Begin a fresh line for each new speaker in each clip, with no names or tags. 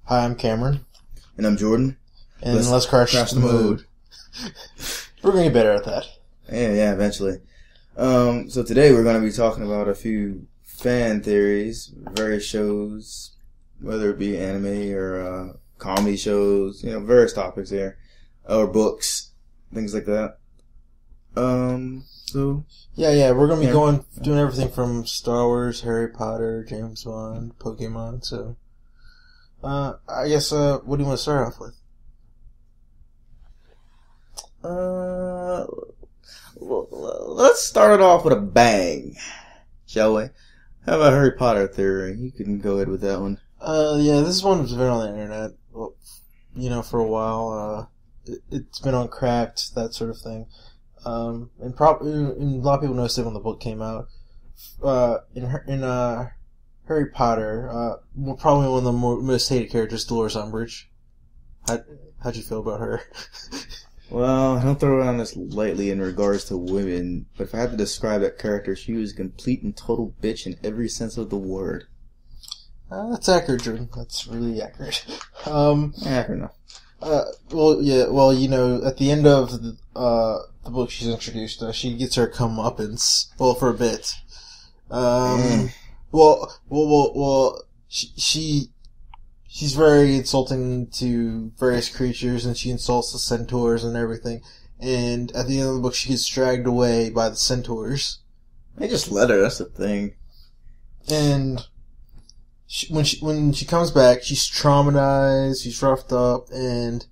Hi, I'm Cameron.
And I'm Jordan.
And let's crash the mode. We're going to get better at that.
Yeah, eventually. So today we're going to be talking about a few fan theories, various shows, whether it be anime or comedy shows, various topics here, or books, things like that.
Yeah, we're going to be doing everything from Star Wars, Harry Potter, James Bond, Pokemon, so... I guess, what do you want to start off with?
Let's start it off with a bang, shall we? How about Harry Potter theory? You can go ahead with that one.
Yeah, this is one that's been on the internet, for a while. It's been on Cracked, that sort of thing. And a lot of people noticed it when the book came out. In Harry Potter, probably one of the most hated characters, Dolores Umbridge. How'd you feel about her?
Well, I don't throw around this lightly in regards to women, but if I had to describe that character, she was a complete and total bitch in every sense of the word.
That's accurate, Jordan. That's really accurate.
Fair enough.
At the end of the book she's introduced, she gets her comeuppance, for a bit. She's very insulting to various creatures, and she insults the centaurs and everything. And at the end of the book, she gets dragged away by the centaurs.
They just let her. That's the thing.
And when she comes back, she's traumatized. She's roughed up, and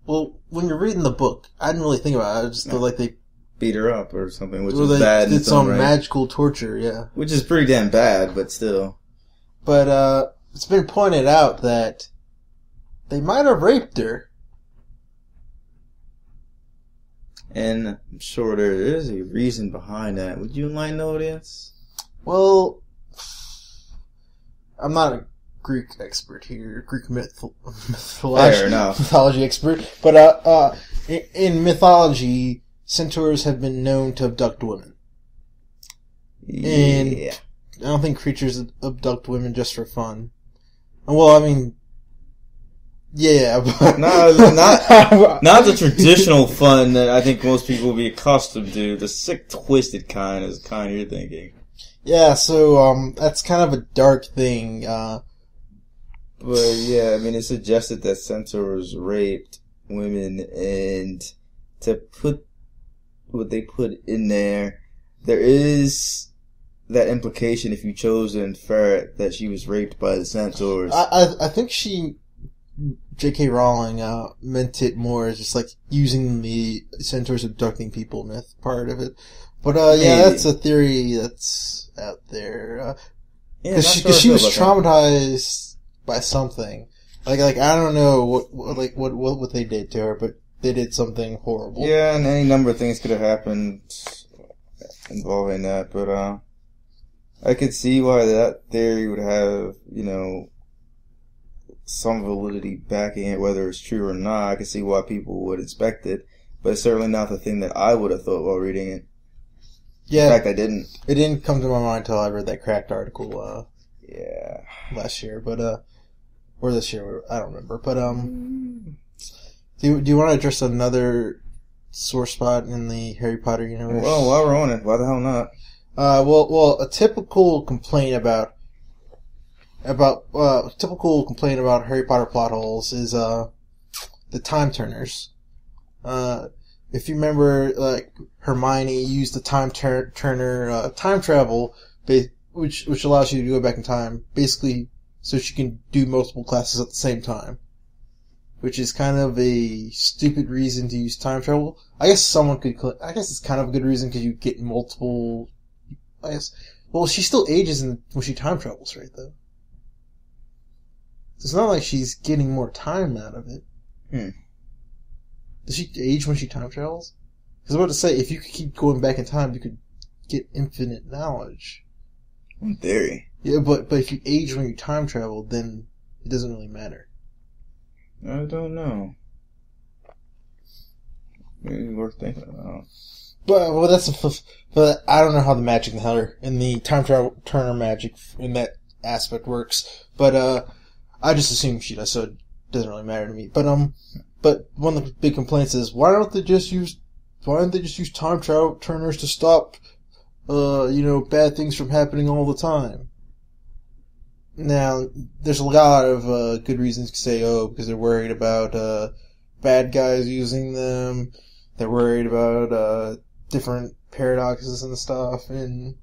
when you're reading the book, I didn't really think about it. I just feel like they
beat her up or something, which is bad.
It's some magical torture, yeah.
Which is pretty damn bad, but still.
But it's been pointed out that they might have raped her.
And I'm sure there is a reason behind that. Would you enlighten the audience?
Well, I'm not a Greek expert here, Greek mythology expert. But in mythology, centaurs have been known to abduct women. And I don't think creatures abduct women just for fun. Well, I mean, yeah, but
not the traditional fun that I think most people will be accustomed to. The sick, twisted kind is the kind you're thinking.
Yeah, so that's kind of a dark thing.
But yeah, I mean, it suggested that centaurs raped women, and to put what they put in there is that implication, if you chose to infer it, that she was raped by the centaurs.
I think J.K. Rowling meant it more as just like using the centaurs abducting people myth part of it. But that's a theory that's out there. Because she was traumatized by something. Like I don't know what they did to her, but they did something horrible.
Yeah, and any number of things could have happened involving that, but I could see why that theory would have, some validity backing it, whether it's true or not. I could see why people would expect it, but it's certainly not the thing that I would have thought while reading it.
Yeah.
In fact, I didn't.
It didn't come to my mind until I read that Cracked article,
yeah.
last year, but, or this year, I don't remember, but, do you want to address another sore spot in the Harry Potter universe?
Well, while we're on it, why the hell not?
A typical complaint about Harry Potter plot holes is the time turners. If you remember, Hermione used the time turner time travel, which allows you to go back in time, basically so she can do multiple classes at the same time. Which is kind of a stupid reason to use time travel. I guess it's kind of a good reason because you get multiple. Well, she still ages when she time travels, right? Though, it's not like she's getting more time out of it. Does she age when she time travels? Because I was about to say, if you could keep going back in time, you could get infinite knowledge.
In theory.
Yeah, but if you age when you time travel, then it doesn't really matter.
I don't know. Maybe worth thinking about.
But I don't know how the magic in the time travel turner magic in that aspect works. But I just assume she does, so it doesn't really matter to me. But one of the big complaints is why don't they just use time travel turners to stop bad things from happening all the time? Now, there's a lot of good reasons to say, because they're worried about bad guys using them. They're worried about different paradoxes and stuff, and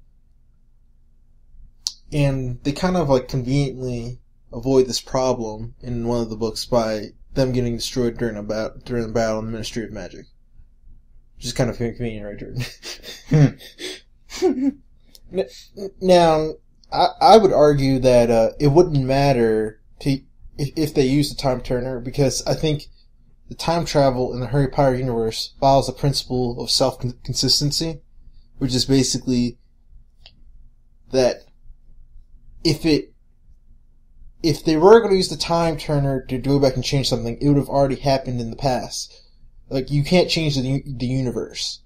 they kind of like conveniently avoid this problem in one of the books by them getting destroyed during the battle in the Ministry of Magic. Which is kind of convenient, right, Jordan? Now, I would argue that it wouldn't matter if they use the time turner, because I think the time travel in the Harry Potter universe follows the principle of self-consistency, which is basically that if they were going to use the time turner to go back and change something, it would have already happened in the past. Like, you can't change the universe.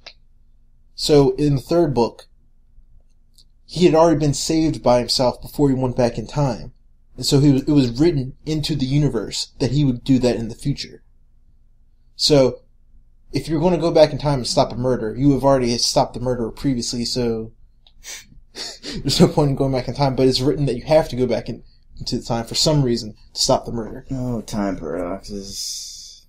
So, in the third book, he had already been saved by himself before he went back in time. And so it was written into the universe that he would do that in the future. So, if you're going to go back in time and stop a murder, you have already stopped the murderer previously, so there's no point in going back in time, but it's written that you have to go back into the time for some reason to stop the murder.
Oh, time paradoxes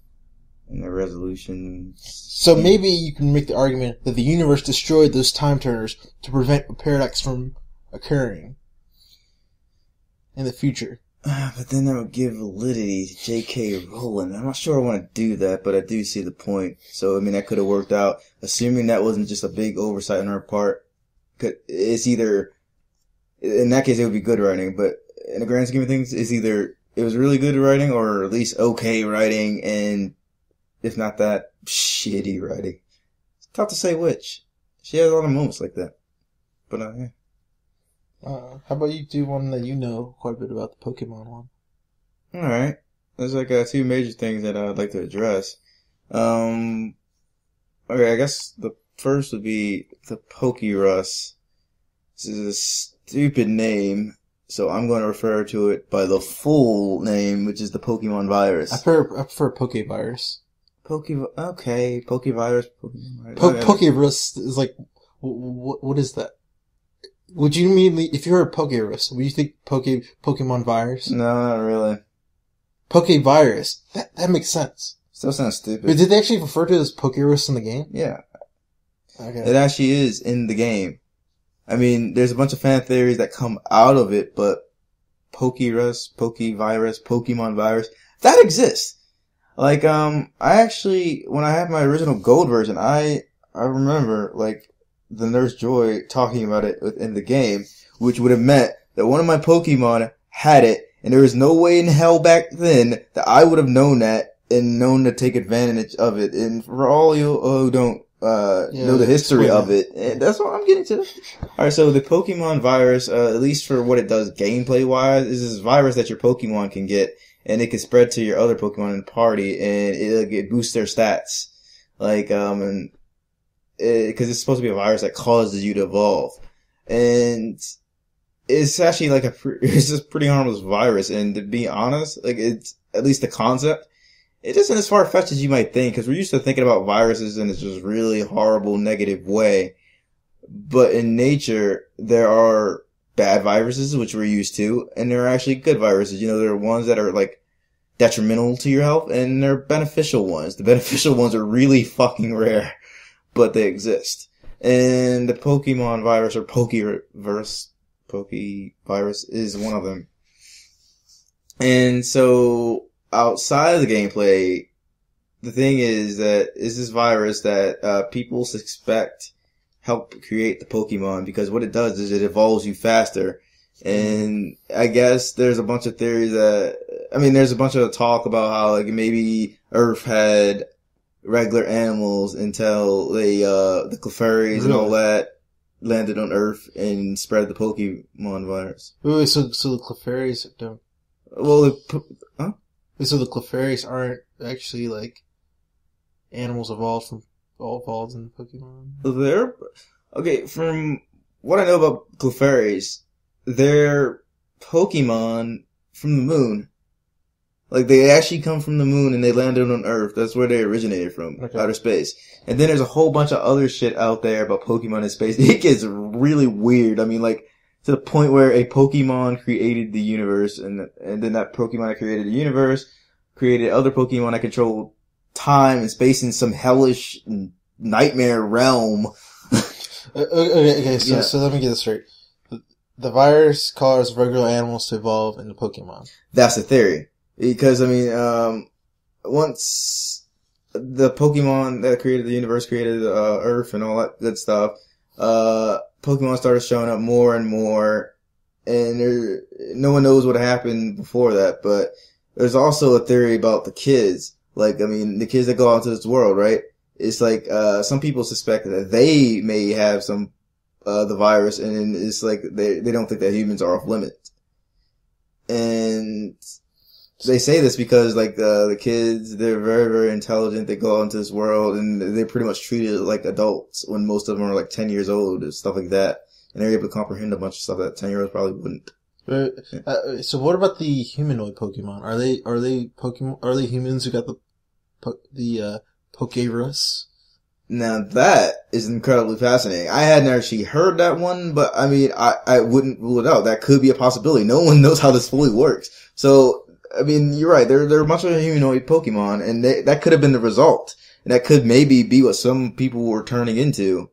and the resolution.
So maybe you can make the argument that the universe destroyed those time turners to prevent a paradox from occurring in the future.
But then that would give validity to J.K. Rowling. I'm not sure I want to do that, but I do see the point. So, I mean, that could have worked out. Assuming that wasn't just a big oversight on her part. It's either, in that case, it would be good writing, but in the grand scheme of things, it's either it was really good writing or at least okay writing, and if not that, shitty writing. It's tough to say which. She has a lot of moments like that. But, yeah.
How about you do one that you know quite a bit about, the Pokemon one?
Alright. There's like two major things that I'd like to address. Okay, I guess the first would be the Pokerus. This is a stupid name, so I'm going to refer to it by the full name, which is the Pokemon virus.
I prefer Pokevirus.
Okay, Pokevirus.
Pokevirus is like, what is that? Would you immediately, if you heard Pokerus, would you think Pokemon virus?
No, not really.
Pokevirus. That makes sense.
Still sounds stupid.
But did they actually refer to it as Pokerus in the game?
Yeah.
Okay.
It actually is in the game. I mean, there's a bunch of fan theories that come out of it, but Pokerus, Pokevirus, Pokemon virus, that exists. Like, I actually, when I had my original gold version, I remember, like, the Nurse Joy talking about it in the game, which would have meant that one of my Pokemon had it, and there was no way in hell back then that I would have known that and known to take advantage of it. And for all you who don't know the history of it, and that's what I'm getting to. Alright, so the Pokemon virus, at least for what it does gameplay wise, is this virus that your Pokemon can get, and it can spread to your other Pokemon in the party, and it boosts their stats. Like, and because it's supposed to be a virus that causes you to evolve. And it's actually like it's just a pretty harmless virus. And to be honest, like, it's, at least the concept, it isn't as far-fetched as you might think, because we're used to thinking about viruses in this just really horrible, negative way. But in nature, there are bad viruses, which we're used to, and there are actually good viruses. You know, there are ones that are, like, detrimental to your health, and there are beneficial ones. The beneficial ones are really fucking rare, but they exist. And the Pokemon virus, or Pokevirus is one of them. And so, outside of the gameplay, the thing is that is this virus that people suspect help create the Pokemon, because what it does is it evolves you faster. And I guess there's a bunch of theories there's a bunch of talk about how, like, maybe Earth had regular animals until the Clefairies and all that landed on Earth and spread the Pokemon virus.
Wait, so the Clefairies don't...
Well,
So the Clefairies aren't actually, like, animals evolved in Pokemon?
Okay, from what I know about Clefairies, they're Pokemon from the moon. Like, they actually come from the moon and they landed on Earth. That's where they originated from, outer space. And then there's a whole bunch of other shit out there about Pokemon in space. It gets really weird. I mean, like, to the point where a Pokemon created the universe, and then that Pokemon that created the universe created other Pokemon that controlled time and space in some hellish nightmare realm.
Okay, so let me get this straight. The virus caused regular animals to evolve into Pokemon.
That's the theory. Because, I mean, once the Pokemon that created the universe created, Earth and all that good stuff, Pokemon started showing up more and more, and no one knows what happened before that, but there's also a theory about the kids. Like, I mean, the kids that go out into this world, right? It's like, some people suspect that they may have the virus, and it's like, they don't think that humans are off limits. And they say this because, like, the kids, they're very, very intelligent. They go out into this world and they're pretty much treated like adults when most of them are like 10 years old and stuff like that. And they're able to comprehend a bunch of stuff that 10-year-olds probably wouldn't.
So what about the humanoid Pokemon? Are they humans who got the Pokevirus?
Now that is incredibly fascinating. I hadn't actually heard that one, but I mean, I wouldn't rule it out. That could be a possibility. No one knows how this fully works. So, I mean, you're right. There are a bunch of humanoid Pokemon, and that could have been the result. And that could maybe be what some people were turning into.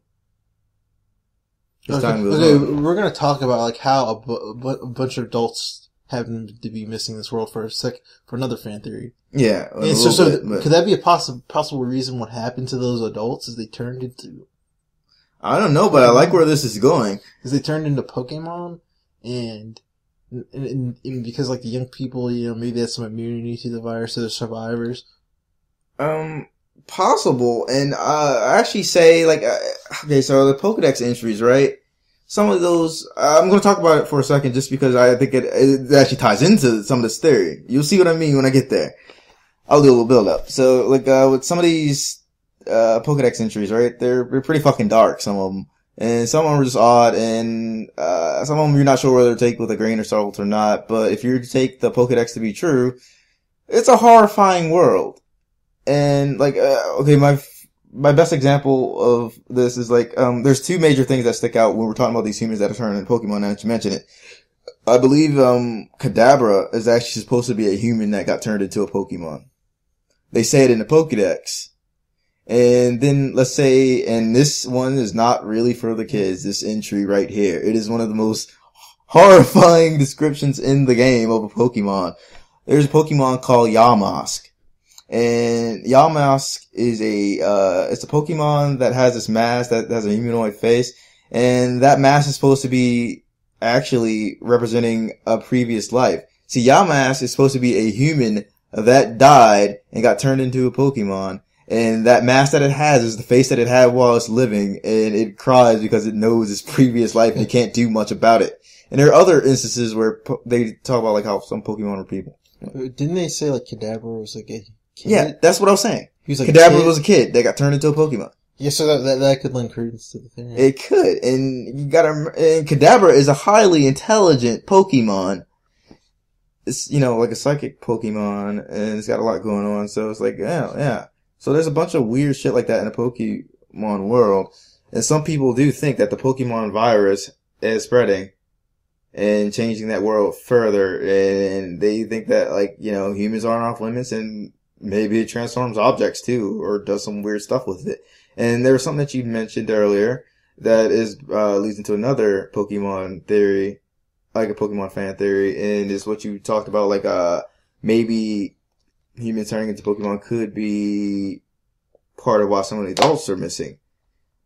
We're gonna talk about, like, how a bunch of adults happen to be missing this world for another fan theory.
Yeah.
Could that be a possible reason what happened to those adults is they turned into...
I don't know, but I like where this is going.
Because they turned into Pokemon, and because, like, the young people, you know, maybe they had some immunity to the virus, so they're survivors.
Possible. And, I actually say, like, okay, so the Pokedex entries, right? Some of those, I'm going to talk about it for a second just because I think it actually ties into some of this theory. You'll see what I mean when I get there. I'll do a little build up. So, like, with some of these, Pokedex entries, right? They're pretty fucking dark, some of them. And some of them are just odd, and, some of them you're not sure whether to take with a grain of salt or not. But if you take the Pokedex to be true, it's a horrifying world. And, like, okay, my best example of this is, like, there's two major things that stick out when we're talking about these humans that are turning into Pokemon, now that you mention it. I believe, Kadabra is actually supposed to be a human that got turned into a Pokemon. They say it in the Pokedex. And then, let's say, and this one is not really for the kids, this entry right here. It is one of the most horrifying descriptions in the game of a Pokemon. There's a Pokemon called Yamask. And Yamask is it's a Pokemon that has this mask that has a humanoid face. And that mask is supposed to be actually representing a previous life. See, Yamask is supposed to be a human that died and got turned into a Pokemon. And that mask that it has is the face that it had while it's living, and it cries because it knows its previous life and it can't do much about it. And there are other instances where they talk about, like, how some Pokemon are people.
Didn't they say, like, Kadabra was like a kid?
Yeah, that's what I was saying.
He was like
Kadabra was a kid that got turned into a Pokemon.
Yeah, so that could lend credence to the theory.
It could, and and Kadabra is a highly intelligent Pokemon. It's, you know, like a psychic Pokemon, and it's got a lot going on, so it's like, yeah. So there's a bunch of weird shit like that in the Pokemon world. And some people do think that the Pokemon virus is spreading and changing that world further. And they think that, like, you know, humans aren't off limits, and maybe it transforms objects too, or does some weird stuff with it. And there was something that you mentioned earlier that is, leads into another Pokemon theory, like a Pokemon fan theory, and is what you talked about, like, maybe humans turning into Pokemon could be part of why some of the adults are missing.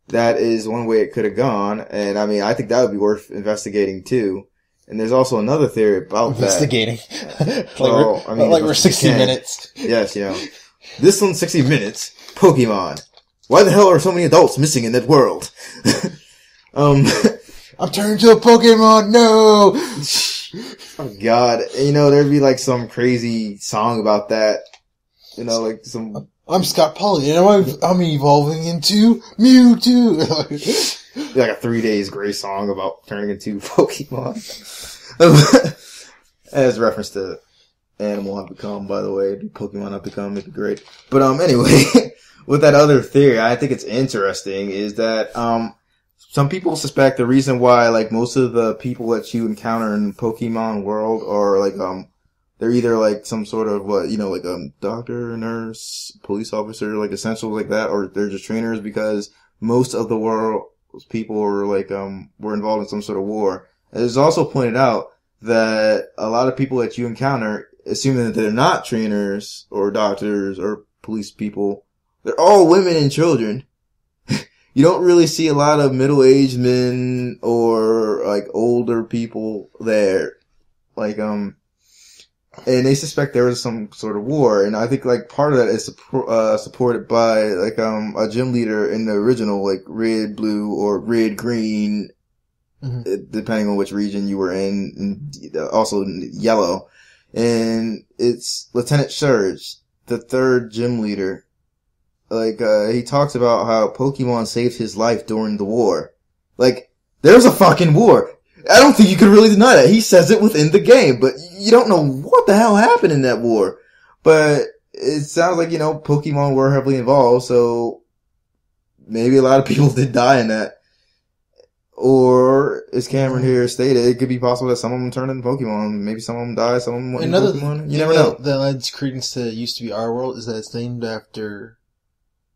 That is one way it could have gone, and I mean, I think that would be worth investigating too. And there's also another theory about
investigating.
Like
we're 60 minutes.
Yes, you know. This one's 60 minutes. Pokemon. Why the hell are so many adults missing in that world? I'm
turned into a Pokemon, no!
Oh god. You know, there'd be like some crazy song about that. You know, like some...
I'm Scott Polly, and I'm evolving into Mewtwo!
Like a 3 Days Grace song about turning into Pokemon. As reference to animal have become, by the way, Pokemon have become, it'd be great. But anyway, with that other theory, I think it's interesting is that some people suspect the reason why like most of the people that you encounter in Pokemon world are like they're either like some sort of like doctor, nurse, police officer, like essentials like that, or they're just trainers because most of the world's people were like were involved in some sort of war. It is also pointed out that a lot of people that you encounter, assuming that they're not trainers or doctors or police people, they're all women and children. You don't really see a lot of middle-aged men or like older people there. Like and they suspect there was some sort of war, and I think like part of that is supported by like a gym leader in the original like red, blue, or red, green, depending on which region you were in, and also yellow. And it's Lieutenant Surge, the third gym leader. Like he talks about how Pokemon saved his life during the war. Like there's a fucking war. I don't think you could really deny that. He says it within the game, but you don't know what the hell happened in that war. But it sounds like, Pokemon were heavily involved, so maybe a lot of people did die in that. Or, as Cameron here stated, it could be possible that some of them turned into Pokemon. Maybe some of them died, some of them went into Pokemon. You never know.
That lends credence to it used to be our world, is that it's named after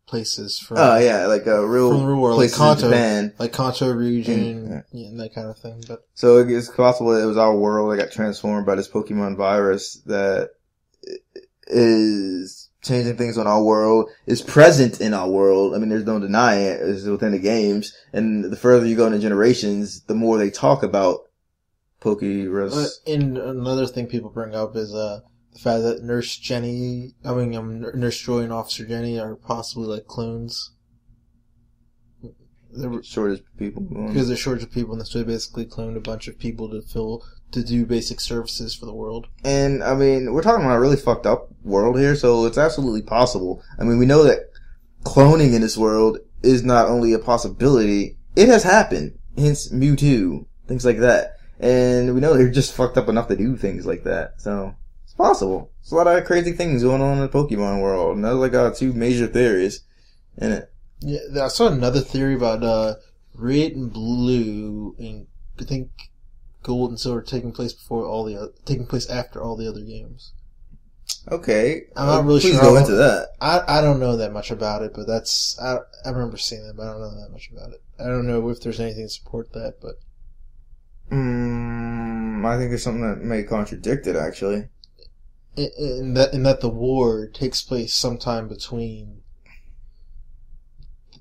places from...
Oh, yeah, like real places
like Kanto,
in Japan.
Like Kanto region, and that kind of thing. But
so it's possible that it was our world that got transformed by this Pokemon virus that is changing things on our world, is present in our world. I mean, there's no denying it. It's within the games. And the further you go into generations, the more they talk about Pokevirus.
And another thing people bring up is the fact that Nurse Joy and Officer Jenny are possibly like clones.
Shortage of people.
Because there's shortage of people, and so they basically cloned a bunch of people to do basic services for the world.
And, I mean, we're talking about a really fucked up world here, so it's absolutely possible. I mean, we know that cloning in this world is not only a possibility, it has happened. Hence Mewtwo, things like that. And we know they're just fucked up enough to do things like that, so it's possible. There's a lot of crazy things going on in the Pokemon world, and those are like two major theories in it.
Yeah, I saw another theory about red and blue, and I think gold and silver taking place after all the other games.
Okay,
I'm not really
please
sure.
Please go into that.
I don't know that much about it, but I remember seeing that, but I don't know that much about it. I don't know if there's anything to support that, but
I think there's something that may contradict it actually.
In that the war takes place sometime between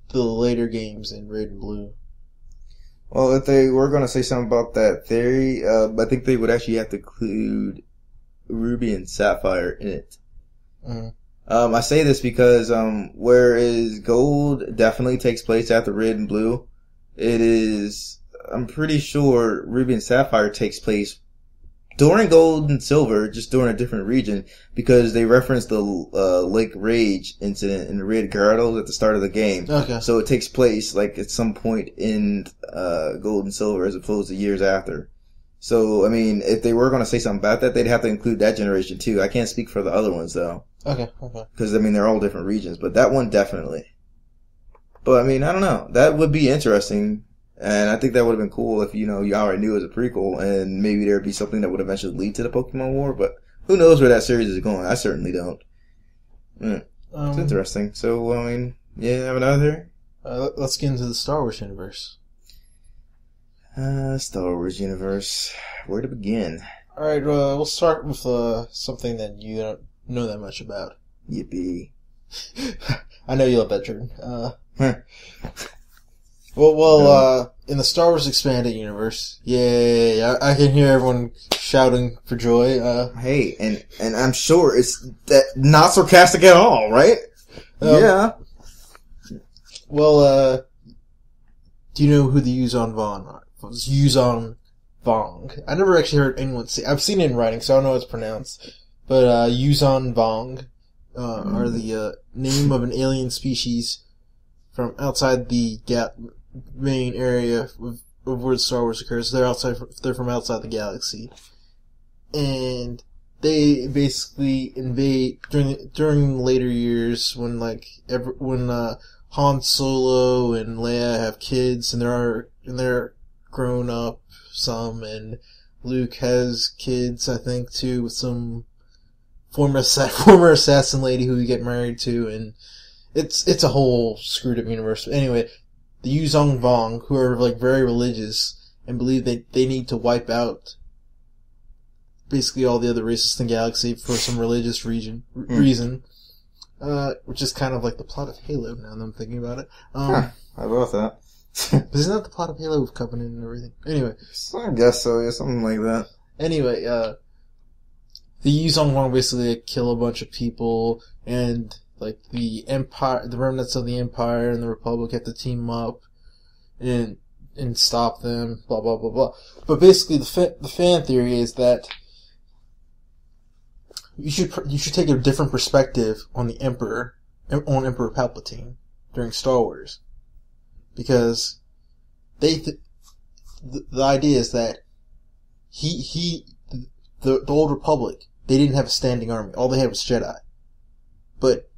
the later games in Red and Blue.
Well, if they were going to say something about that theory, I think they would actually have to include Ruby and Sapphire in it. I say this because whereas Gold definitely takes place after Red and Blue, I'm pretty sure Ruby and Sapphire takes place during Gold and Silver, just during a different region, because they reference the Lake Rage incident in the Red Gyarados at the start of the game.
Okay.
So it takes place like at some point in Gold and Silver as opposed to years after. So, I mean, if they were going to say something about that, they'd have to include that generation too. I can't speak for the other ones though.
Okay.
Because, I mean, they're all different regions, but that one definitely. But, I mean, I don't know. That would be interesting. And I think that would have been cool if, you already knew it was a prequel, and maybe there'd be something that would eventually lead to the Pokemon War, but who knows where that series is going. I certainly don't. It's interesting. So, I mean, have another theory?
Let's get into the Star Wars universe.
Star Wars universe. Where to begin?
Alright, we'll start with something that you don't know that much about.
Yippee.
I know you love that, Jordan. Well, in the Star Wars Expanded Universe, yay, I can hear everyone shouting for joy.
Hey, and I'm sure it's not sarcastic at all, right? Yeah.
Well, do you know who the Yuzon Vong are? Yuzon Vong. I never actually heard anyone say. I've seen it in writing, so I don't know how it's pronounced. But Yuzon Vong are the name of an alien species from outside the main area where Star Wars occurs. They're from outside the galaxy, and they basically invade during later years when Han Solo and Leia have kids and they're grown up some, and Luke has kids, I think, too, with some former assassin lady who we get married to, and it's a whole screwed up universe. But anyway, the Yuzong Vong, who are like very religious and believe they need to wipe out basically all the other races in the galaxy for some religious reason, which is kind of like the plot of Halo now that I'm thinking about it.
How about that?
But isn't that the plot of Halo with Covenant and everything? Anyway.
I guess so, yeah, something like that.
Anyway, the Yuzong Wang basically kill a bunch of people, and like the Empire, the remnants of the Empire and the Republic have to team up and stop them, blah blah blah blah. But basically the fan theory is that you should take a different perspective on the Emperor Palpatine during Star Wars. Because the idea is that the Old Republic, they didn't have a standing army. All they had was Jedi. But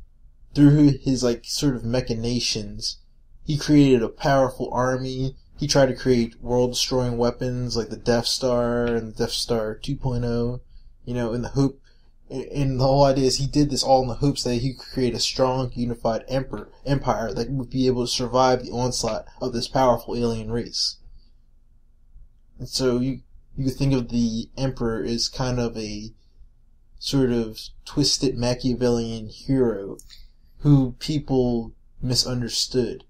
through his like sort of machinations, he created a powerful army. He tried to create world-destroying weapons like the Death Star and the Death Star 2.0, in the hope. And the whole idea is he did this all in the hopes that he could create a strong, unified empire that would be able to survive the onslaught of this powerful alien race. And so you could think of the Emperor as kind of a sort of twisted Machiavellian hero who people misunderstood.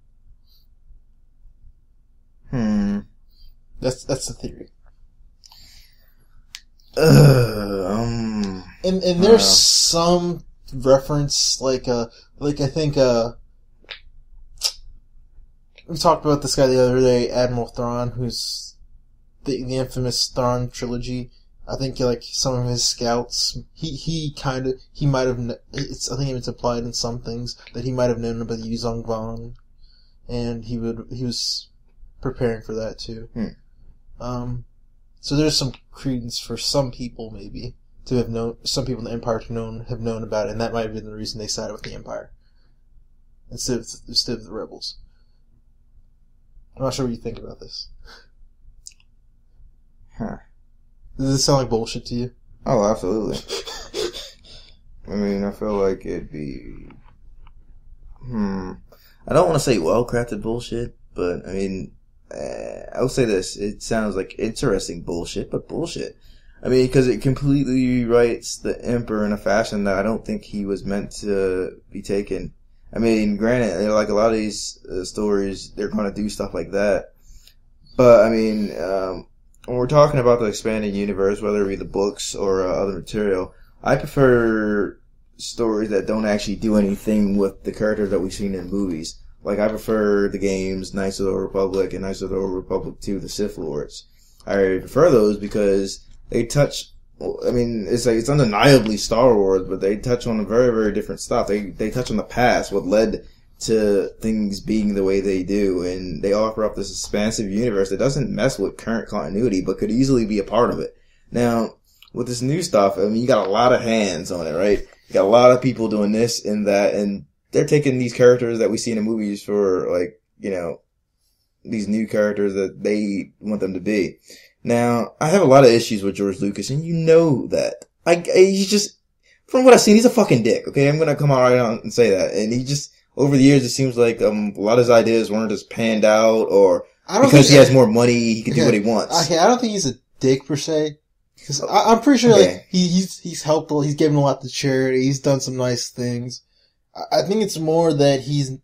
That's the theory. And there's some reference, like I think, we talked about this guy the other day, Admiral Thrawn, who's the infamous Thrawn trilogy. I think, like, some of his scouts, he might have, I think it's implied in some things that he might have known about the Yuzong Vong, and he was preparing for that too. So there's some credence for some people, maybe, to have known, some people in the Empire have known about it, and that might have been the reason they sided with the Empire instead of the rebels. I'm not sure what you think about this. Does this sound like bullshit to you?
Oh, absolutely. I mean, I feel like it'd be... I don't want to say well-crafted bullshit, but, I mean, I would say this. It sounds like interesting bullshit, but bullshit. I mean, because it completely rewrites the Emperor in a fashion that I don't think he was meant to be taken. I mean, granted, like a lot of these stories, they're going to do stuff like that. But, I mean, when we're talking about the expanded universe, whether it be the books or other material, I prefer stories that don't actually do anything with the characters that we've seen in movies. Like, I prefer the games Knights of the Old Republic and Knights of the Old Republic 2, The Sith Lords. I prefer those because they touch, I mean, it's like, it's undeniably Star Wars, but they touch on very, very different stuff. They touch on the past, what led to things being the way they do, and they offer up this expansive universe that doesn't mess with current continuity, but could easily be a part of it. Now, with this new stuff, I mean, you got a lot of hands on it, right? You got a lot of people doing this and that, and they're taking these characters that we see in the movies for, like, these new characters that they want them to be. Now, I have a lot of issues with George Lucas, and you know that. He's just, from what I've seen, he's a fucking dick, okay? I'm gonna come out right on and say that. And he just, over the years, it seems like a lot of his ideas weren't as panned out, or because he has more money, he can do what he wants.
Okay, I don't think he's a dick per se. Because I'm pretty sure, like, he's helpful, he's given a lot to charity, he's done some nice things. I think it's more that he's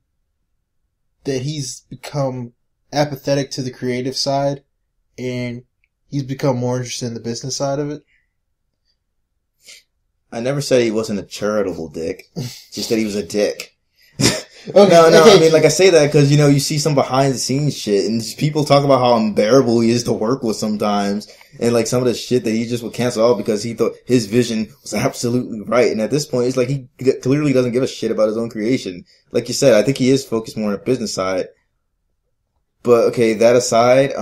become apathetic to the creative side, and he's become more interested in the business side of it.
I never said he wasn't a charitable dick, just that he was a dick.
Okay,
no,
okay.
I mean, like, I say that because, you see some behind the scenes shit, and people talk about how unbearable he is to work with sometimes, and like some of the shit that he just would cancel out because he thought his vision was absolutely right. And at this point, it's like he clearly doesn't give a shit about his own creation. Like you said, I think he is focused more on the business side. But okay, that aside,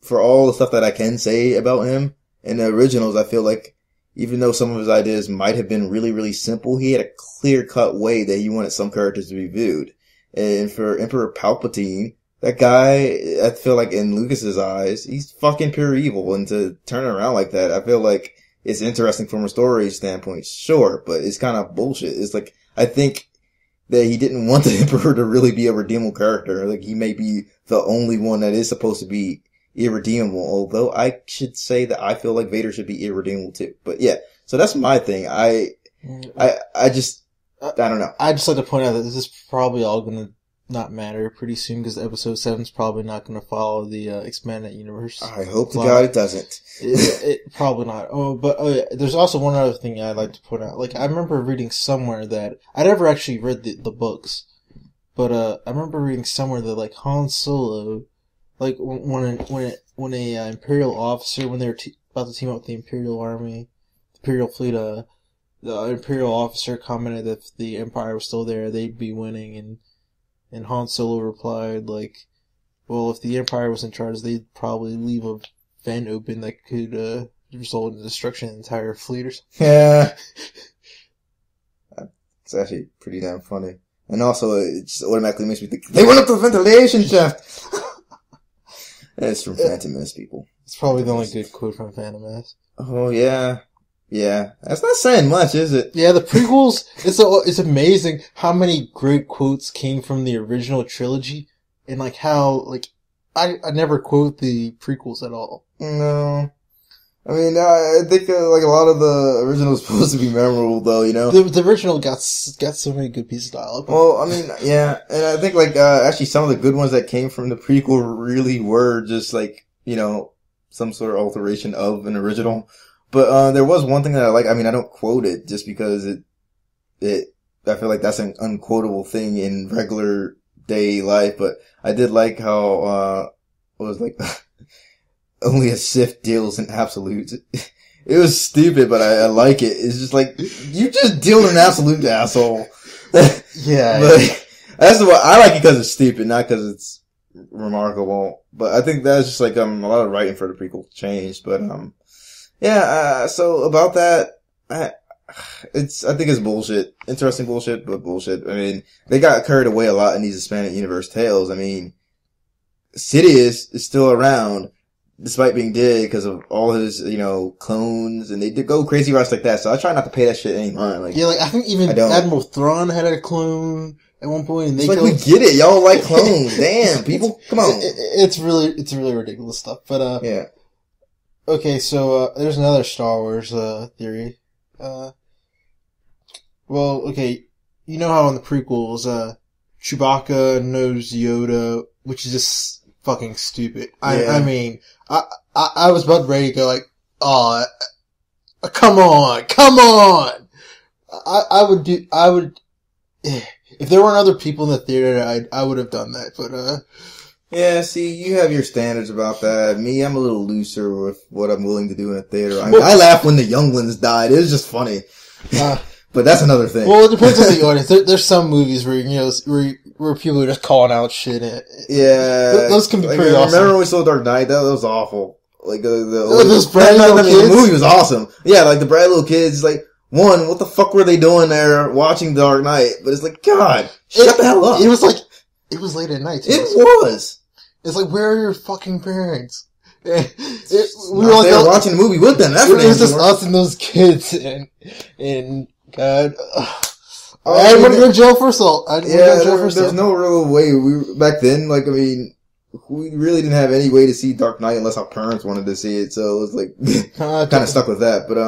for all the stuff that I can say about him in the originals, I feel like even though some of his ideas might have been really, really simple, he had a clear-cut way that he wanted some characters to be viewed. And for Emperor Palpatine, that guy, I feel like in Lucas's eyes, he's fucking pure evil. And to turn it around like that, I feel like it's interesting from a story standpoint, sure, but it's kind of bullshit. It's like, I think that he didn't want the Emperor to really be a redeemable character. Like, he may be the only one that is supposed to be irredeemable, although I should say that I feel like Vader should be irredeemable too. But yeah, so that's my thing. I don't know.
I just like to point out that this is probably all going to not matter pretty soon because episode 7 is probably not going to follow the expanded universe.
I hope to God it doesn't.
It probably not. But there's also one other thing I'd like to point out. Like, I remember reading somewhere that I never actually read the books, but I remember reading somewhere that like Han Solo, like when a Imperial officer, when they were about to team up with the Imperial Army, Imperial fleet, the Imperial officer commented that if the Empire was still there, they'd be winning, and Han Solo replied, like, well, if the Empire was in charge, they'd probably leave a vent open that could result in the destruction of the entire fleet or something.
Yeah. It's actually pretty damn funny. And also, it just automatically makes me think, they went up the ventilation shaft! It's from Phantom Menace, people.
It's probably the only good quote from Phantom Menace.
Oh, yeah. Yeah. That's not saying much, is it?
Yeah, the prequels, it's amazing how many great quotes came from the original trilogy, and like how, like, I never quote the prequels at all.
No. I mean, I think like a lot of the original is supposed to be memorable, though. You know,
the original got so many good pieces of dialogue.
Well, I mean, yeah, and I think like actually some of the good ones that came from the prequel really were just like, you know, some sort of alteration of an original. But there was one thing that I like. I mean, I don't quote it just because I feel like that's an unquotable thing in regular day life. But I did like how it was like. Only a Sith deals in absolutes. It was stupid, but I like it. It's just like, you just deal in absolute, asshole.
Yeah.
But that's what I like it because it's stupid, not because it's remarkable. But I think that's just like, a lot of writing for the prequel changed. But, yeah, so about that, I think it's bullshit. Interesting bullshit, but bullshit. I mean, they got carried away a lot in these expanded universe tales. I mean, Sidious is still around. Despite being dead because of all his, you know, clones, and they did go crazy routes like that. So I try not to pay that shit any mind. Like,
yeah, like I think even Admiral Thrawn had a clone at one point, and they
it's like we get it, y'all like clones. Damn, people, come on.
It's really ridiculous stuff. But
yeah.
Okay, so there's another Star Wars theory. Well, okay, you know how in the prequels, Chewbacca knows Yoda, which is just fucking stupid.
Yeah.
I mean, I was about ready to go like, oh, come on. I would, if there weren't other people in the theater, I would have done that, but,
yeah, see, you have your standards about that. Me, I'm a little looser with what I'm willing to do in a theater. I mean, I laughed when the younglings died. It was just funny. But that's another thing.
Well, it depends on the audience. There's some movies where, you know, where people are just calling out shit.
Yeah.
Those can be
like,
pretty awesome.
Remember when we saw Dark Knight? That was awful. Like,
those bratty little kids?
The movie was awesome. Yeah, like the bratty little kids, like, one, what the fuck were they doing there watching Dark Knight? But it's like, God, shut the hell up.
It was late at night, too.
It was.
It's like, where are your fucking parents?
We were like, watching the movie with them. That's what
it was just us and those kids, and God, I didn't want to go to jail for assault.
There's no real way. Back then, like, I mean, we really didn't have any way to see Dark Knight unless our parents wanted to see it, so it was like, kind of stuck with that. But,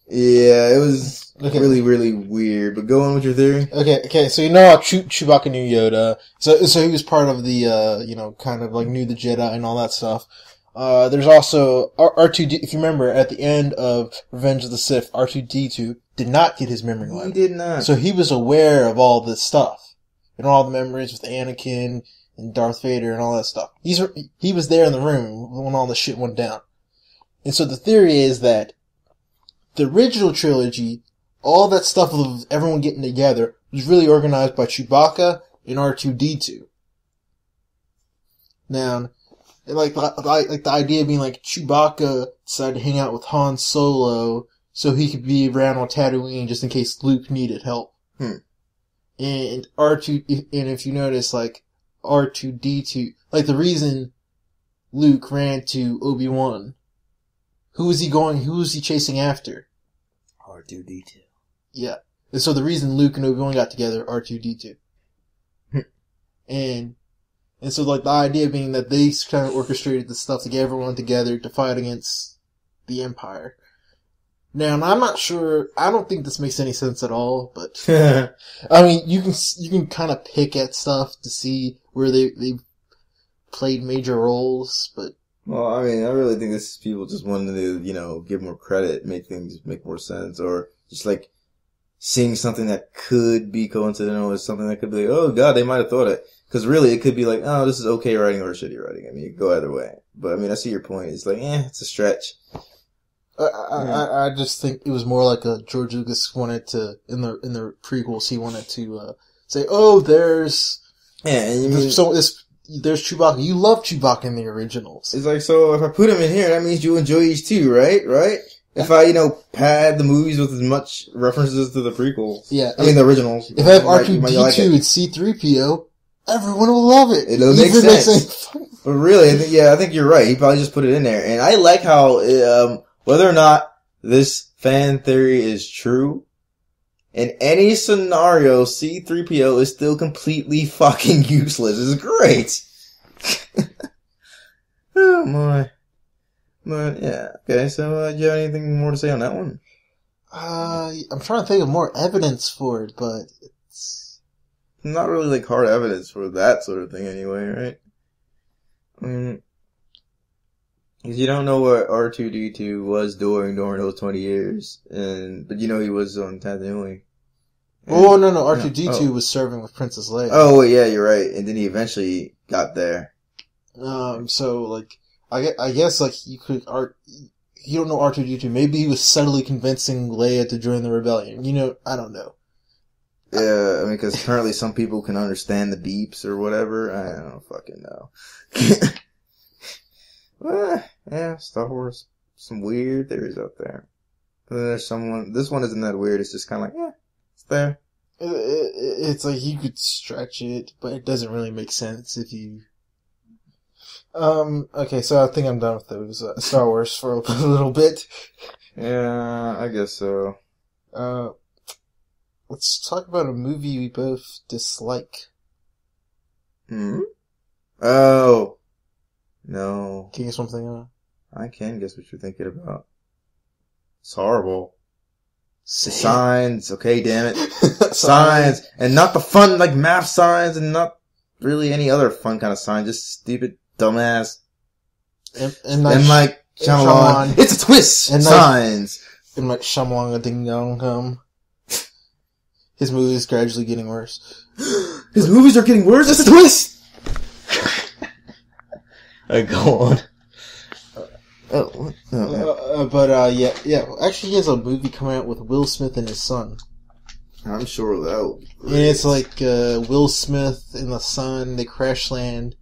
yeah, it was really, really weird. But go on with your theory.
Okay, so you know how Chewbacca knew Yoda. So he was part of the, you know, kind of like knew the Jedi and all that stuff. There's also R2D, if you remember, at the end of Revenge of the Sith, R2D2 did not get his memory wiped.
He did not.
So he was aware of all this stuff. And all the memories with Anakin and Darth Vader and all that stuff. He was there in the room when all the shit went down. And so the theory is that the original trilogy, all that stuff of everyone getting together, was really organized by Chewbacca and R2D2. Now, like the idea being like Chewbacca decided to hang out with Han Solo so he could be around on Tatooine just in case Luke needed help. And R2, and if you notice, like R2-D2, like the reason Luke ran to Obi-Wan, who was he chasing after?
R2-D2.
Yeah. And so the reason Luke and Obi-Wan got together, R2-D2. And so like the idea being that they kind of orchestrated the stuff to get everyone together to fight against the Empire. Now, and I'm not sure, I don't think this makes any sense at all, but, I mean, you can kind of pick at stuff to see where they played major roles, but.
Well, I mean, I really think this is people just wanting to, give more credit, make things make more sense, or just like seeing something that could be coincidental with something that could be like, oh god, they might have thought it. Cause really, it could be like, oh, this is okay writing or shitty writing. I mean, it could go either way. But I mean, I see your point. It's like, it's a stretch.
I just think it was more like George Lucas wanted to, in the prequels, he wanted to, say, oh, there's Chewbacca. You love Chewbacca in the originals.
It's like, so if I put him in here, that means you enjoy these too, right? Right? If I, pad the movies with as much references to the prequels.
Yeah.
I mean, the originals.
If I have R2-D2 and C-3PO, everyone will love it.
It'll make sense. But really, I think you're right. He probably just put it in there. And I like how, whether or not this fan theory is true, in any scenario, C-3PO is still completely fucking useless. It's great. Oh my. But yeah, okay, so do you have anything more to say on that one?
I'm trying to think of more evidence for it, but it's
not really like hard evidence for that sort of thing anyway, right? I mean, because you don't know what R2-D2 was doing during those 20 years, but he was on Tatooine.
Oh, no, R2-D2 was serving with Princess Leia.
Oh, yeah, you're right, and then he eventually got there.
So, like, I guess, like, you don't know R2-D2, maybe he was subtly convincing Leia to join the rebellion. I don't know.
Yeah, I mean, because apparently some people can understand the beeps or whatever. I don't fucking know. Well, yeah, Star Wars, some weird theories out there. But then there's this one isn't that weird, it's just kind of like, it's there.
It's like you could stretch it, but it doesn't really make sense if you... okay, so I think I'm done with those, Star Wars for a little bit.
Yeah, I guess so.
Let's talk about a movie we both dislike.
Oh. No.
Can you guess what I'm thinking of?
I can guess what you're thinking about. It's horrible. Signs, okay, damn it. Signs. And not the fun, like, math signs, and not really any other fun kind of sign, just stupid, dumbass.
And
like, Shyamalan. It's a twist! And signs.
And like, Shyamalan Ding Dong His movies gradually getting worse.
His movies are getting worse? It's a twist! Go on.
Yeah. Actually, he has a movie coming out with Will Smith and his son.
I'm sure that'll.
And it's like Will Smith and the son. They crash land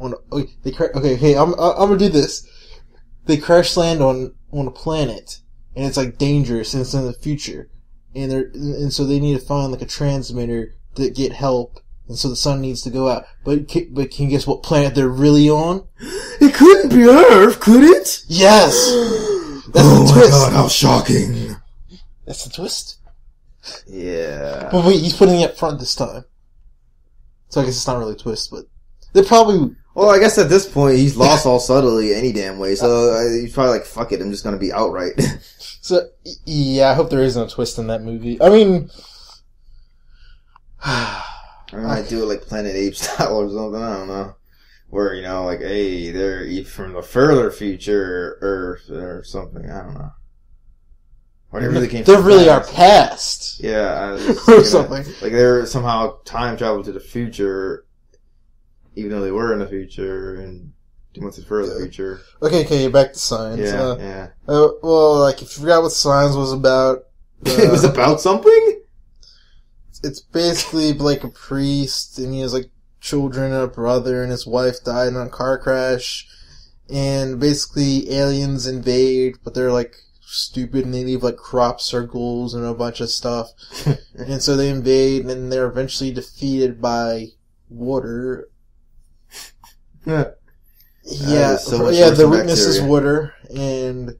on. Okay. I'm gonna do this. They crash land on a planet, and it's like dangerous, and it's in the future, and so they need to find like a transmitter to get help. And so the son needs to go out. But can you guess what planet they're really on?
It couldn't be Earth, could it?
Yes! That's the twist.
Oh my god, how shocking.
That's the twist?
Yeah.
But wait, he's putting it up front this time. So I guess it's not really a twist, but they're probably...
Well, I guess at this point, he's lost all subtlety any damn way, so he's probably like, fuck it, I'm just gonna be outright.
So, yeah, I hope there isn't a twist in that movie. I mean...
I might do it like Planet Ape style or something, I don't know. Where, like, hey, they're from the further future Earth or something, I don't know. Or they really came from
They're really our past.
Yeah,
or something.
Like they're somehow time traveled to the future, even though they were in the future, and went to the further future.
Okay, back to Signs.
Yeah.
Well, like, if you forgot what Signs was about...
it was about something?
It's basically like a priest, and he has like children, a brother and his wife died in a car crash. And basically aliens invade, but they're like stupid and they leave like crop circles and a bunch of stuff. And so they invade and they're eventually defeated by water.
Yeah.
The weakness is water, and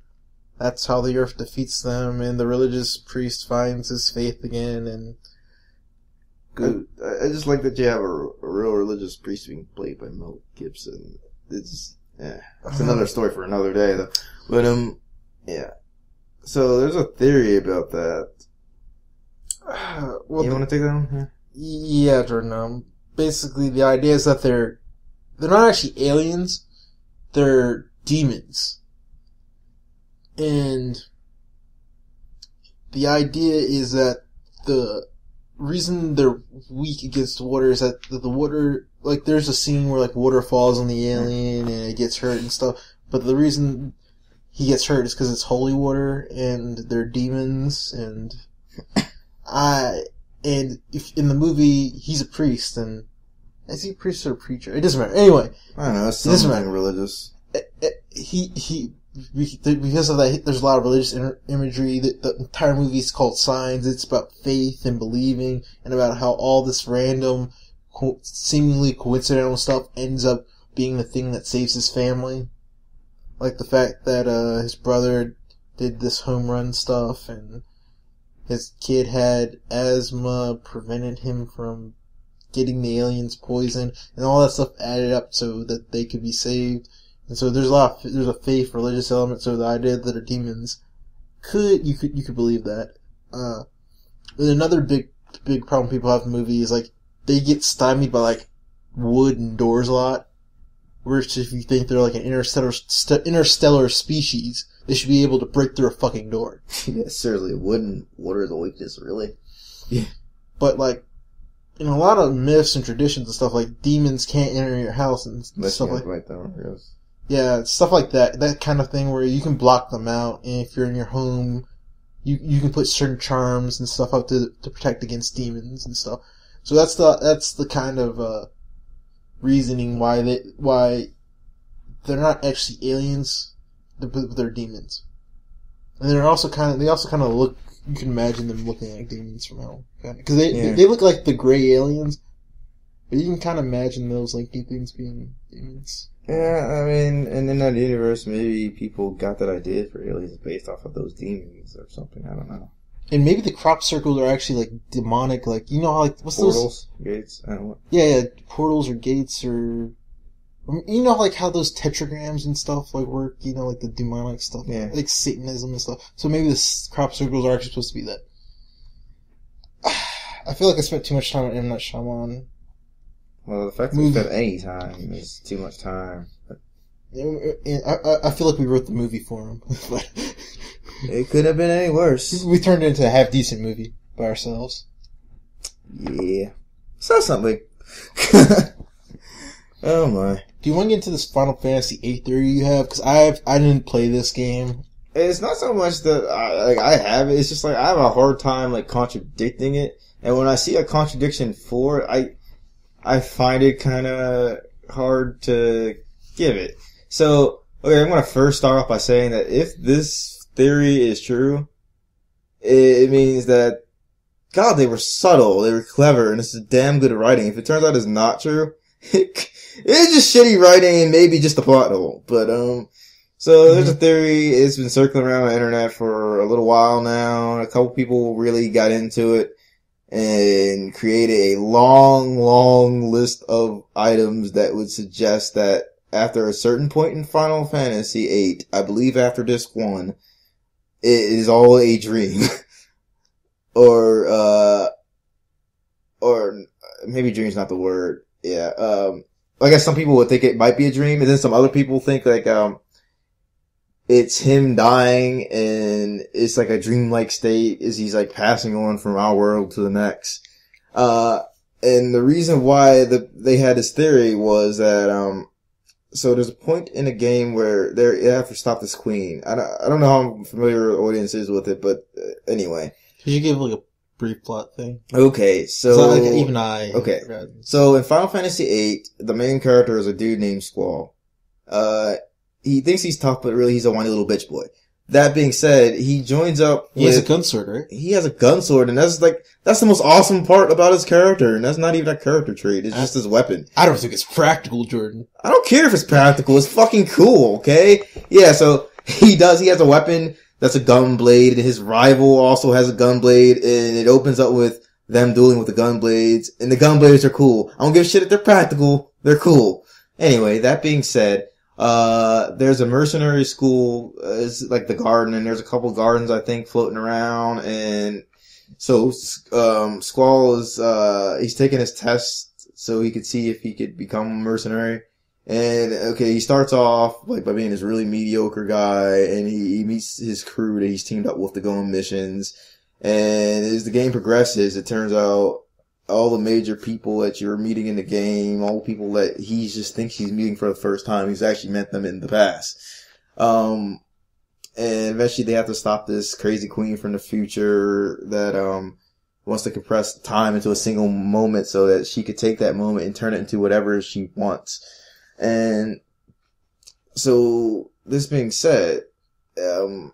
that's how the earth defeats them, and the religious priest finds his faith again, and...
Good. I just like that you have a real religious priest being played by Mel Gibson. It's another story for another day, though. But, yeah. So, there's a theory about that. You want to take that one?
Yeah, Jordan. Basically, the idea is that they're not actually aliens, they're demons. And the idea is that the reason they're weak against water is that the water, like, there's a scene where, like, water falls on the alien and it gets hurt and stuff, but the reason he gets hurt is because it's holy water and they're demons, and if in the movie he's a priest, and is he a priest or a preacher? It doesn't matter. Anyway.
I don't know. It's something religious.
Because of that, there's a lot of religious imagery. The entire movie is called Signs. It's about faith and believing, and about how all this random, seemingly coincidental stuff ends up being the thing that saves his family. Like the fact that his brother did this home run stuff, and his kid had asthma, prevented him from getting the aliens poison, and all that stuff added up so that they could be saved. And so there's a faith, religious element, so the idea that they're demons you could believe that. And another big problem people have in the movie is, like, they get stymied by, like, wood and doors a lot. Whereas if you think they're like an interstellar species, they should be able to break through a fucking door.
Yeah, seriously, wood and water is a weakness, really?
Yeah. But, like, in a lot of myths and traditions and stuff, like, demons can't enter your house and stuff like that. Yeah, stuff like that. That kind of thing where you can block them out, and if you're in your home, you can put certain charms and stuff up to protect against demons and stuff. So that's the kind of reasoning why they're not actually aliens, but they're demons. And they also kind of look. You can imagine them looking like demons from hell, because they look like the gray aliens, but you can kind of imagine those lanky things being demons.
Yeah, I mean, and in that universe, maybe people got that idea for aliens based off of those demons or something. I don't know.
And maybe the crop circles are actually like demonic, like, you know how, like, what's
portals, gates, I don't know.
Yeah, portals or gates, or you know, like how those tetragrams and stuff like work. You know, like the demonic stuff, like Satanism and stuff. So maybe the crop circles are actually supposed to be that. I feel like I spent too much time on M. Night Shyamalan.
Well, the fact that we spent any time is too much time.
I feel like we wrote the movie for him.
It couldn't have been any worse.
We turned it into a half-decent movie by ourselves.
Yeah. So something. Oh my.
Do you want to get into this Final Fantasy VIII theory you have? Because I didn't play this game.
It's not so much that I have it. It's just like I have a hard time like contradicting it. And when I see a contradiction for it, I find it kind of hard to give it. So, okay, I'm going to first start off by saying that if this theory is true, it means that, God, they were subtle, they were clever, and this is damn good writing. If it turns out it's not true, it's just shitty writing and maybe just a plot hole. But, so there's a theory, it's been circling around the internet for a little while now. A couple people really got into it and created a long list of items that would suggest that after a certain point in Final Fantasy VIII, I believe after Disc 1, it is all a dream. or maybe dream's not the word. Yeah, I guess some people would think it might be a dream, and then some other people think like, it's him dying and it's like a dreamlike state as he's like passing on from our world to the next. And the reason why they had this theory was that, so there's a point in a game where they have to stop this queen. I don't know how familiar the audience is with it, but anyway.
Could you give like a brief plot thing.
Okay, so
Like, even I.
Okay, so in Final Fantasy VIII, the main character is a dude named Squall. He thinks he's tough, but really he's a whiny little bitch boy. That being said, he joins up.
He has a gun sword, right?
He has a gun sword, and that's the most awesome part about his character, and that's not even a character trait. It's just his weapon.
I don't think it's practical, Jordan.
I don't care if it's practical. It's fucking cool, okay? Yeah, so he has a weapon that's a gun blade, and his rival also has a gun blade, and it opens up with them dueling with the gun blades, and the gun blades are cool. I don't give a shit if they're practical. They're cool. Anyway, that being said, there's a mercenary school, it's like the garden, and there's a couple gardens, I think, floating around, and so, Squall is, he's taking his test so he could see if he could become a mercenary. And, okay, he starts off, like, by being this really mediocre guy, and he meets his crew that he's teamed up with to go on missions. And as the game progresses, it turns out all the major people that you're meeting in the game, all the people that he just thinks he's meeting for the first time, he's actually met them in the past. And eventually they have to stop this crazy queen from the future that, wants to compress time into a single moment so that she could take that moment and turn it into whatever she wants. And so, this being said, a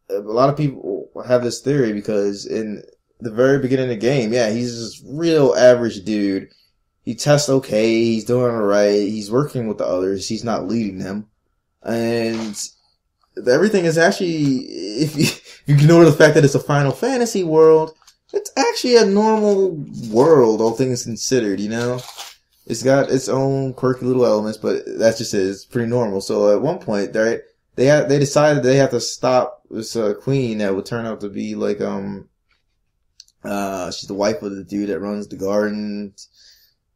lot of people have this theory because in the very beginning of the game, yeah, he's this real average dude. He tests okay, he's doing alright, he's working with the others, he's not leading them. And everything is actually, if you ignore the fact that it's a Final Fantasy world, it's actually a normal world, all things considered, you know? It's got its own quirky little elements, but that's just it. It's pretty normal. So at one point, they decided they have to stop this queen that would turn out to be like she's the wife of the dude that runs the garden,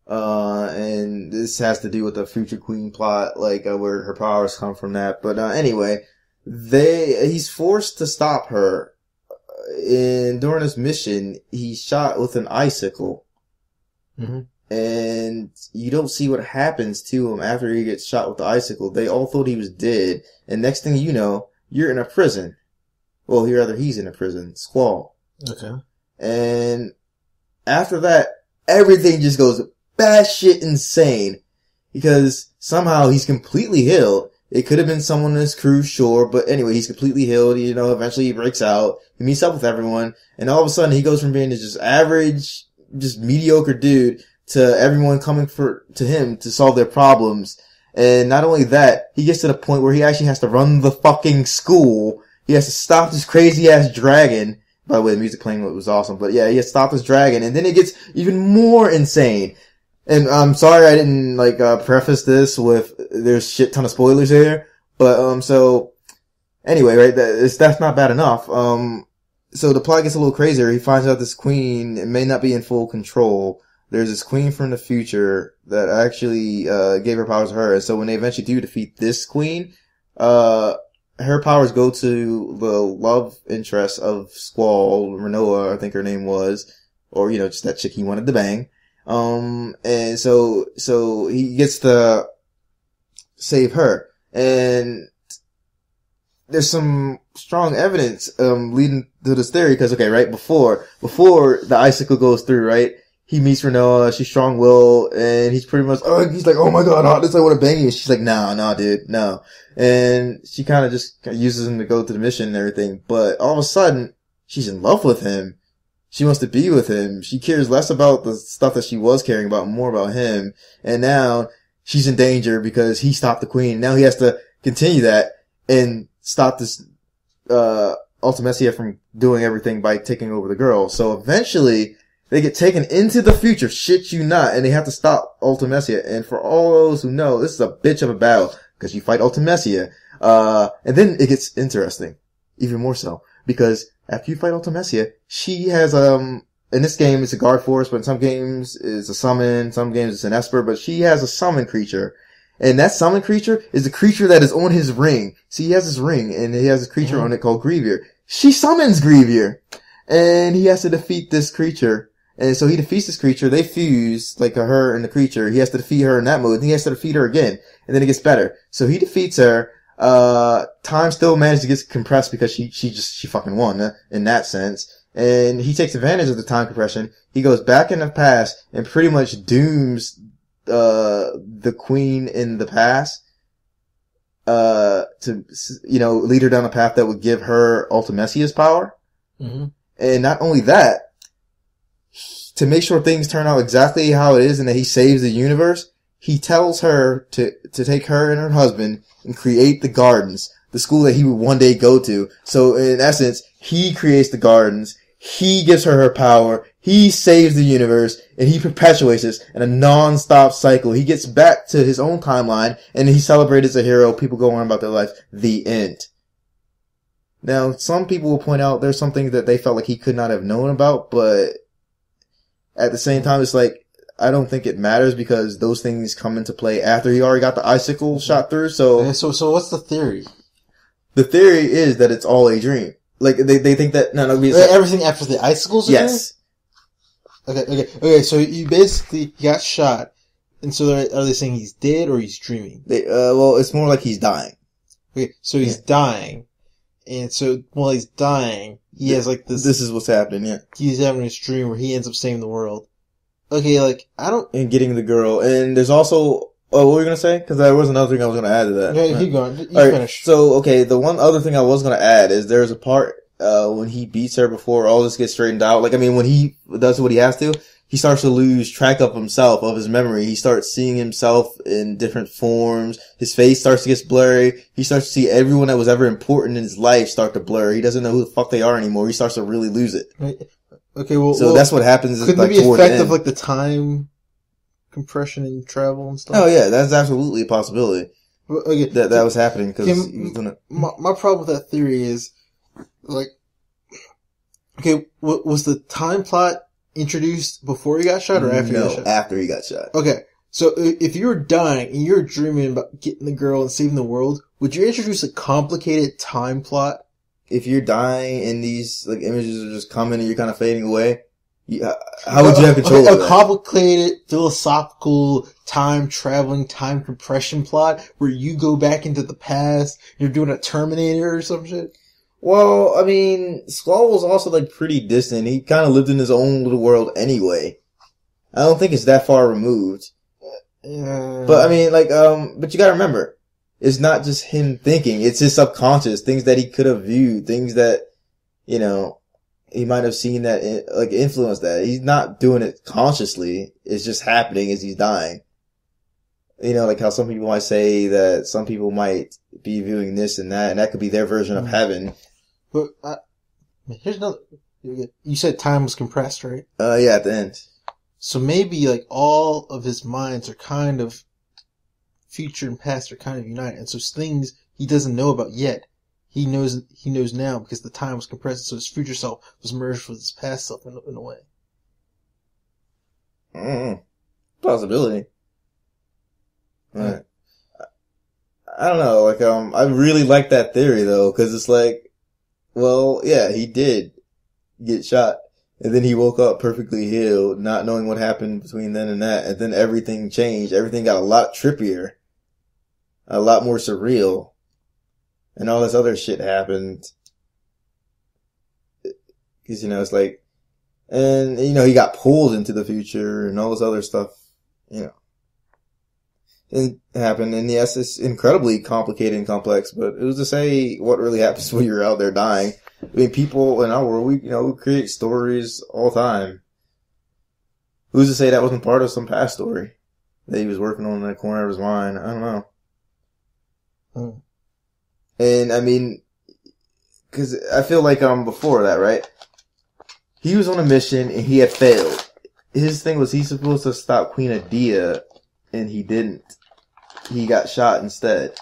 and this has to do with the future queen plot, like where her powers come from that. But anyway, he's forced to stop her, and during this mission, he's shot with an icicle. Mm-hmm. And you don't see what happens to him after he gets shot with the icicle. They all thought he was dead. And next thing you know, you're in a prison. Well, he's in a prison. Squall.
Okay.
And after that, everything just goes batshit insane. Because somehow he's completely healed. It could have been someone in his crew, sure. But anyway, he's completely healed. You know, eventually he breaks out. He meets up with everyone. And all of a sudden, he goes from being this just average, just mediocre dude to everyone coming to him to solve their problems. And not only that, he gets to the point where he actually has to run the fucking school. He has to stop this crazy ass dragon. By the way, the music playing was awesome. But yeah, he has to stop this dragon. And then it gets even more insane. And I'm sorry I didn't, preface this with there's shit ton of spoilers here. But, so, anyway, right, that's not bad enough. So the plot gets a little crazier. He finds out this queen may not be in full control. There's this queen from the future that actually gave her powers to her. And so when they eventually do defeat this queen, her powers go to the love interest of Squall, Renoa, I think her name was, or, just that chick he wanted to bang. And so he gets to save her. And there's some strong evidence leading to this theory because, okay, right, before the icicle goes through, right, he meets Renoa, she's strong-willed, and he's pretty much, he's like, oh my god, I want to bang you. And she's like, no, dude, no. And she kind of just uses him to go to the mission and everything. But all of a sudden, she's in love with him. She wants to be with him. She cares less about the stuff that she was caring about, more about him. And now, she's in danger because he stopped the queen. Now he has to continue that and stop this, Ultimecia from doing everything by taking over the girl. So eventually, they get taken into the future, shit you not, and they have to stop Ultimecia. And for all those who know, this is a bitch of a battle, because you fight Ultimecia. And then it gets interesting. Even more so. Because after you fight Ultimecia, she has, in this game it's a guard force, but in some games it's a summon, some games it's an esper, but she has a summon creature. And that summon creature is the creature that is on his ring. See, he has this ring, and he has a creature on it called Grievier. She summons Grievier! And he has to defeat this creature. And so he defeats this creature, they fuse, her and the creature, he has to defeat her in that mode, and he has to defeat her again, and then it gets better. So he defeats her, time still managed to get compressed because she fucking won, in that sense.
and he takes advantage of the time compression. He goes back in the past and pretty much dooms the queen in the past to lead her down a path that would give her Ultimesia's power.
Mm-hmm.
And not only that, to make sure things turn out exactly how it is and that he saves the universe, he tells her to take her and her husband and create the gardens, the school that he would one day go to. So in essence, he creates the gardens, he gives her power, he saves the universe, and he perpetuates this in a non-stop cycle. He gets back to his own timeline, and he celebrates as a hero. People go on about their life. The end. Now, some people will point out there's some things that they felt like he could not have known about, but at the same time, it's like, I don't think it matters because those things come into play after he already got the icicle shot through. So
what's the theory?
The theory is that it's all a dream. Like they think that
everything after the icicles.
Yes.
Okay. So you basically got shot, and so are they saying he's dead or he's dreaming?
Well, it's more like he's dying.
Okay, so he's dying, and so while he's dying, he has like this.
This is what's happening. Yeah,
he's having this dream where he ends up saving the world. Okay, like
and getting the girl, and there's also. Oh, what were you gonna say? Because there was another thing I was gonna add to that.
Yeah, keep going. You
All right,
finish.
So, okay, the one other thing I was gonna add is there's a part when he beats her before all this gets straightened out. Like, I mean, when he does what he has to, he starts to lose track of himself, of his memory. He starts seeing himself in different forms. His face starts to get blurry. He starts to see everyone that was ever important in his life start to blur. He doesn't know who the fuck they are anymore. He starts to really lose it.
Okay, well,
so that's what happens.
Couldn't
like,
it be effective, like the time compression and travel and stuff?
Oh yeah, that's absolutely a possibility.
Well, okay,
that was happening because he was doing it.
My problem with that theory is, like, okay, was the time plot introduced before he got shot or after he got shot?
After he got shot.
Okay, so if you were dying and you're dreaming about getting the girl and saving the world, would you introduce a complicated time plot?
If you're dying and these like images are just coming and you're kind of fading away, how would you have control of that?
A complicated, philosophical, time-traveling, time compression plot where you go back into the past, you're doing a Terminator or some shit?
Well, I mean, Skull was also like pretty distant. He kind of lived in his own little world anyway. I don't think it's that far removed. But I mean, like, but you gotta remember, it's not just him thinking, it's his subconscious, things that he could have viewed, things that, he might have seen that, like, influence that. He's not doing it consciously. It's just happening as he's dying. Like how some people might say that some people might be viewing this and that could be their version of heaven.
But, here's another, you said time was compressed, right?
Yeah, at the end.
So maybe, like, all of his minds are kind of, future and past are kind of united. And so things he doesn't know about yet, he knows now because the time was compressed, so his future self was merged with his past self in a way.
Possibility. Right. I don't know, like, I really like that theory though, cause it's like, well, yeah, he did get shot, and then he woke up perfectly healed, not knowing what happened between then and that, and then everything changed, everything got a lot trippier, a lot more surreal. And all this other shit happened. Cause, it's like, and, he got pulled into the future and all this other stuff, It happened. And yes, it's incredibly complicated and complex, but it was to say what really happens when you're out there dying. I mean, people in our world, we create stories all the time. Who's to say that wasn't part of some past story that he was working on in the corner of his mind? I don't know. And I mean, cause I feel like, before that, right? He was on a mission and he had failed. His thing was he's supposed to stop Queen Adia and he didn't. He got shot instead.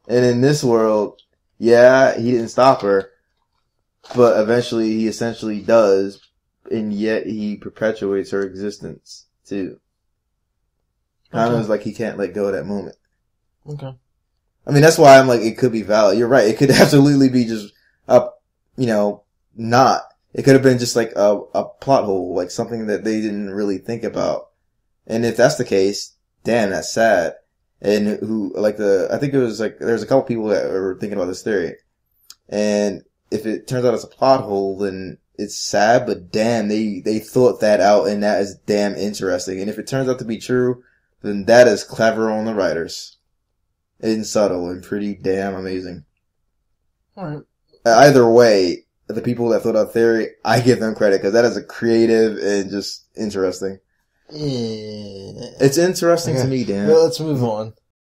And in this world, yeah, he didn't stop her, but eventually he essentially does, and yet he perpetuates her existence too. Kind of is like he can't let go of that moment.
Okay.
I mean, that's why I'm like, it could be valid. You're right. It could absolutely be just not. It could have been just like a plot hole, like something that they didn't really think about. And if that's the case, damn, that's sad. And I think it was like, there's a couple people that were thinking about this theory. And
if it turns out it's a plot hole, then it's sad, but damn, they thought that out, and that is damn interesting. And if it turns out to be true, then that is clever on the writers. And subtle and pretty damn amazing.
Alright.
Either way, the people that thought out theory, I give them credit, because that is a creative and just interesting.
Yeah.
It's interesting to me, Dan.
Well, let's move on.